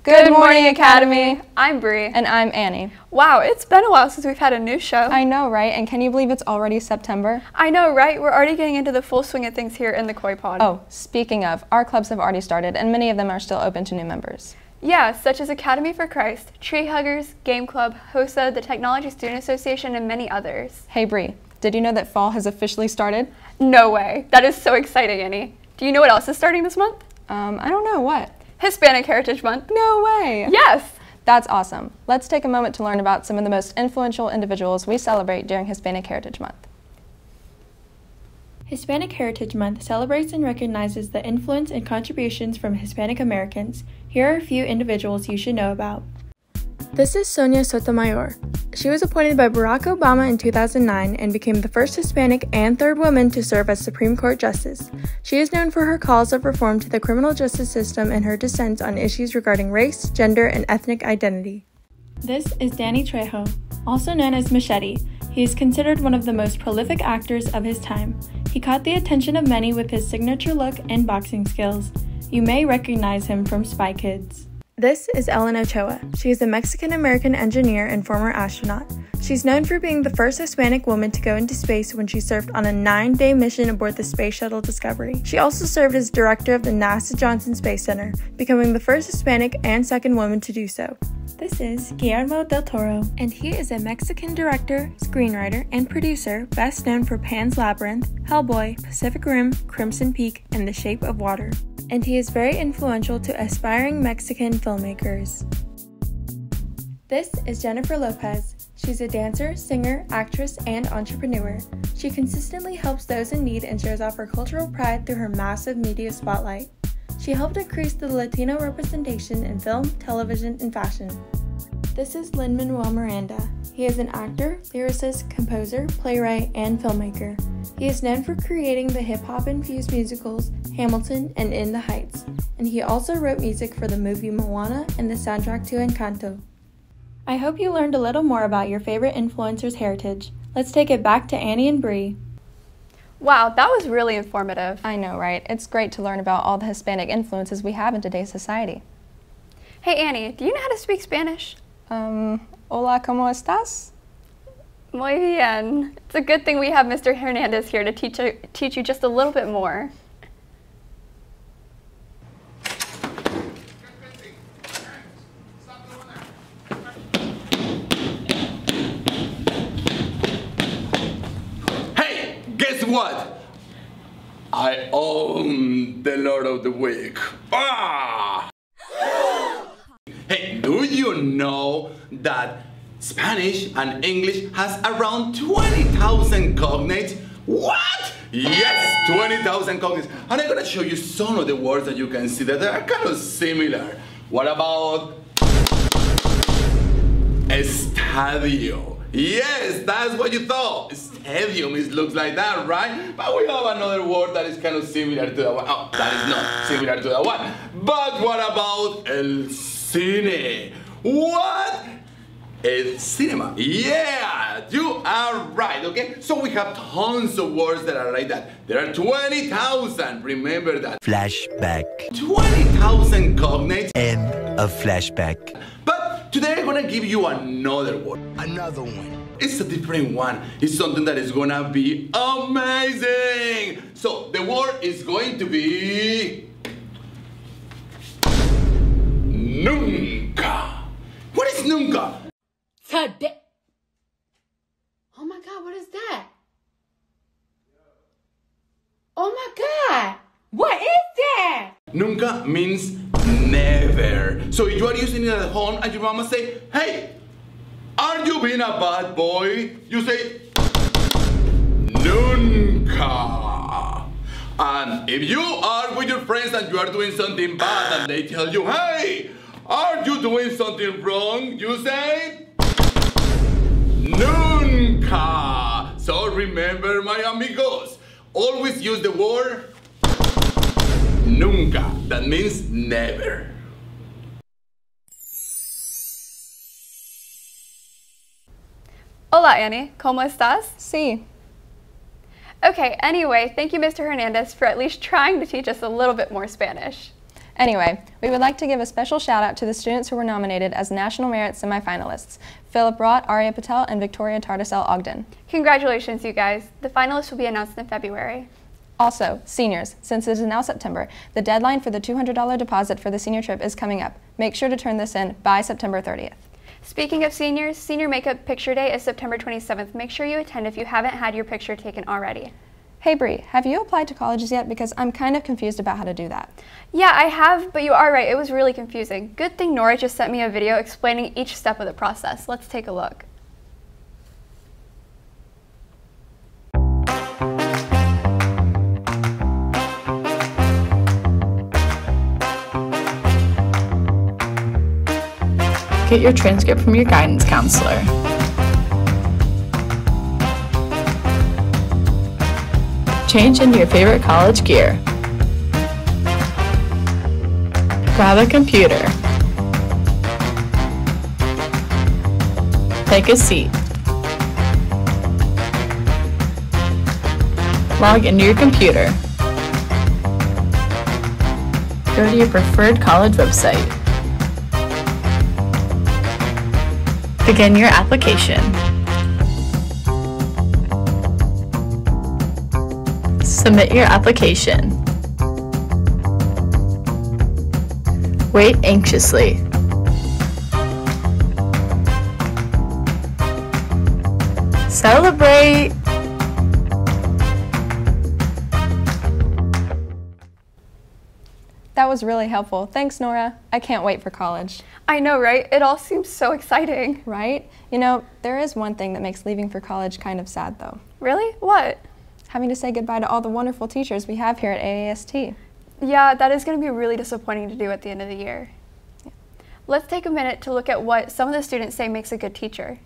Good morning, Academy. I'm Bree. And I'm Annie. Wow, it's been a while since we've had a new show. I know, right? And can you believe it's already September? I know, right? We're already getting into the full swing of things here in the Koi Pod. Oh, speaking of, our clubs have already started, and many of them are still open to new members. Yeah, such as Academy for Christ, Tree Huggers, Game Club, HOSA, the Technology Student Association, and many others. Hey, Bree, did you know that fall has officially started? No way. That is so exciting, Annie. Do you know what else is starting this month? I don't know. What? Hispanic Heritage Month. No way! Yes! That's awesome. Let's take a moment to learn about some of the most influential individuals we celebrate during Hispanic Heritage Month. Hispanic Heritage Month celebrates and recognizes the influence and contributions from Hispanic Americans. Here are a few individuals you should know about. This is Sonia Sotomayor. She was appointed by Barack Obama in 2009 and became the first Hispanic and third woman to serve as Supreme Court Justice. She is known for her calls of reform to the criminal justice system and her dissents on issues regarding race, gender, and ethnic identity. This is Danny Trejo, also known as Machete. He is considered one of the most prolific actors of his time. He caught the attention of many with his signature look and boxing skills. You may recognize him from Spy Kids. This is Ellen Ochoa. She is a Mexican-American engineer and former astronaut. She's known for being the first Hispanic woman to go into space when she served on a 9-day mission aboard the Space Shuttle Discovery. She also served as director of the NASA Johnson Space Center, becoming the first Hispanic and second woman to do so. This is Guillermo del Toro, and he is a Mexican director, screenwriter, and producer best known for Pan's Labyrinth, Hellboy, Pacific Rim, Crimson Peak, and The Shape of Water. And he is very influential to aspiring Mexican filmmakers. This is Jennifer Lopez. She's a dancer, singer, actress, and entrepreneur. She consistently helps those in need and shows off her cultural pride through her massive media spotlight. She helped increase the Latino representation in film, television, and fashion. This is Lin-Manuel Miranda. He is an actor, lyricist, composer, playwright, and filmmaker. He is known for creating the hip-hop infused musicals Hamilton and In the Heights, and he also wrote music for the movie Moana and the soundtrack to Encanto. I hope you learned a little more about your favorite influencer's heritage. Let's take it back to Annie and Bree. Wow, that was really informative. I know, right? It's great to learn about all the Hispanic influences we have in today's society. Hey Annie, do you know how to speak Spanish? Hola, ¿cómo estás? Muy bien. It's a good thing we have Mr. Hernandez here to teach you just a little bit more. Hey, guess what? I own the Lord of the Week. Ah! Hey, do you know that Spanish and English has around 20,000 cognates? What? Yes, 20,000 cognates. And I'm gonna show you some of the words that you can see that are kind of similar. What about estadio? Yes, that's what you thought. Stadium looks like that, right? But we have another word that is kind of similar to that one. Oh, that is not similar to that one. But what about el cine? What? El cinema. Yeah, you are right, okay? So we have tons of words that are like that. There are 20,000, remember that. Flashback. 20,000 cognates. End of flashback. But today I'm gonna give you another word. Another one. It's a different one. It's something that is gonna be amazing. So the word is going to be nunca. What is nunca? Today. Oh my God, what is that? Oh my God, what is that? Nunca means never. So if you are using it at home and your mama say, hey, are you being a bad boy? You say, nunca. And if you are with your friends and you are doing something bad and they tell you, hey, are you doing something wrong? You say, nunca. So remember, my amigos, always use the word nunca. That means never. Hola Annie, ¿cómo estás? Sí. Okay, anyway, thank you Mr. Hernandez for at least trying to teach us a little bit more Spanish. Anyway, we would like to give a special shout out to the students who were nominated as National Merit semifinalists: Philip Rott, Arya Patel, and Victoria Tardisell Ogden. Congratulations, you guys. The finalists will be announced in February. Also, seniors, since it is now September, the deadline for the $200 deposit for the senior trip is coming up. Make sure to turn this in by September 30th. Speaking of seniors, Senior Makeup Picture Day is September 27th. Make sure you attend if you haven't had your picture taken already. Hey Bree, have you applied to colleges yet? Because I'm kind of confused about how to do that. Yeah, I have, but you are right. It was really confusing. Good thing Nora just sent me a video explaining each step of the process. Let's take a look. Get your transcript from your guidance counselor. Change into your favorite college gear. Grab a computer. Take a seat. Log into your computer. Go to your preferred college website. Begin your application. Submit your application. Wait anxiously. Celebrate! That was really helpful. Thanks, Nora. I can't wait for college. I know, right? It all seems so exciting. Right? You know, there is one thing that makes leaving for college kind of sad, though. Really? What? Having to say goodbye to all the wonderful teachers we have here at AAST. Yeah, that is going to be really disappointing to do at the end of the year. Yeah. Let's take a minute to look at what some of the students say makes a good teacher.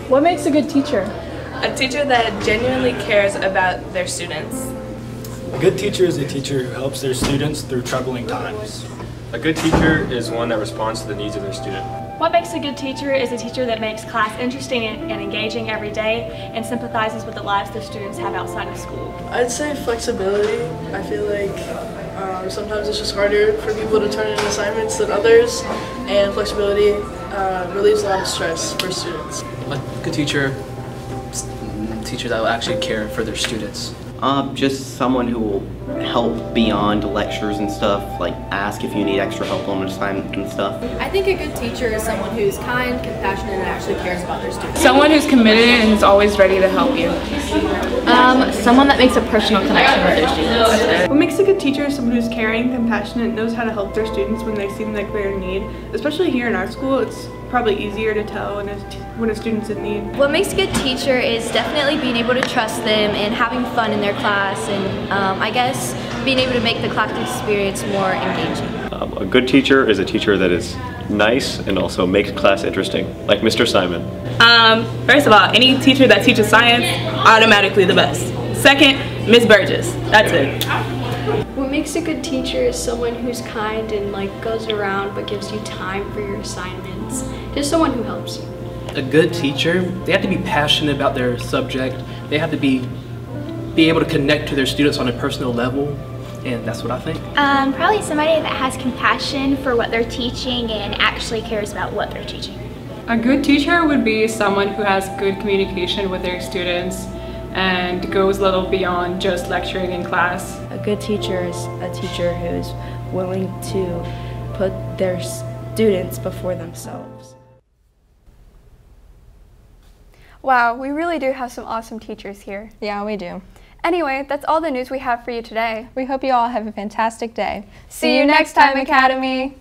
What makes a good teacher? A teacher that genuinely cares about their students. A good teacher is a teacher who helps their students through troubling times. A good teacher is one that responds to the needs of their student. What makes a good teacher is a teacher that makes class interesting and engaging every day and sympathizes with the lives their students have outside of school. I'd say flexibility. I feel like sometimes it's just harder for people to turn in assignments than others, and flexibility relieves a lot of stress for students. A good teacher is a teacher that will actually care for their students. Just someone who will help beyond lectures and stuff, like ask if you need extra help on an assignment and stuff. I think a good teacher is someone who's kind, compassionate, and actually cares about their students. Someone who's committed and is always ready to help you. Someone that makes a personal connection with their students. What makes a good teacher is someone who's caring, compassionate, knows how to help their students when they seem like they're in need. Especially here in our school, it's probably easier to tell when a student's in need. What makes a good teacher is definitely being able to trust them and having fun in their class, and I guess being able to make the class experience more engaging. A good teacher is a teacher that is nice and also makes class interesting, like Mr. Simon. First of all, any teacher that teaches science, automatically the best. Second, Miss Burgess. That's it. What makes a good teacher is someone who's kind and goes around but gives you time for your assignments. Just someone who helps you. A good teacher, they have to be passionate about their subject. They have to be able to connect to their students on a personal level, and that's what I think. Probably somebody that has compassion for what they're teaching and actually cares about what they're teaching. A good teacher would be someone who has good communication with their students and goes a little beyond just lecturing in class. A good teacher is a teacher who's willing to put their students before themselves. Wow, we really do have some awesome teachers here. Yeah, we do. Anyway, that's all the news we have for you today. We hope you all have a fantastic day. See you next time, Academy!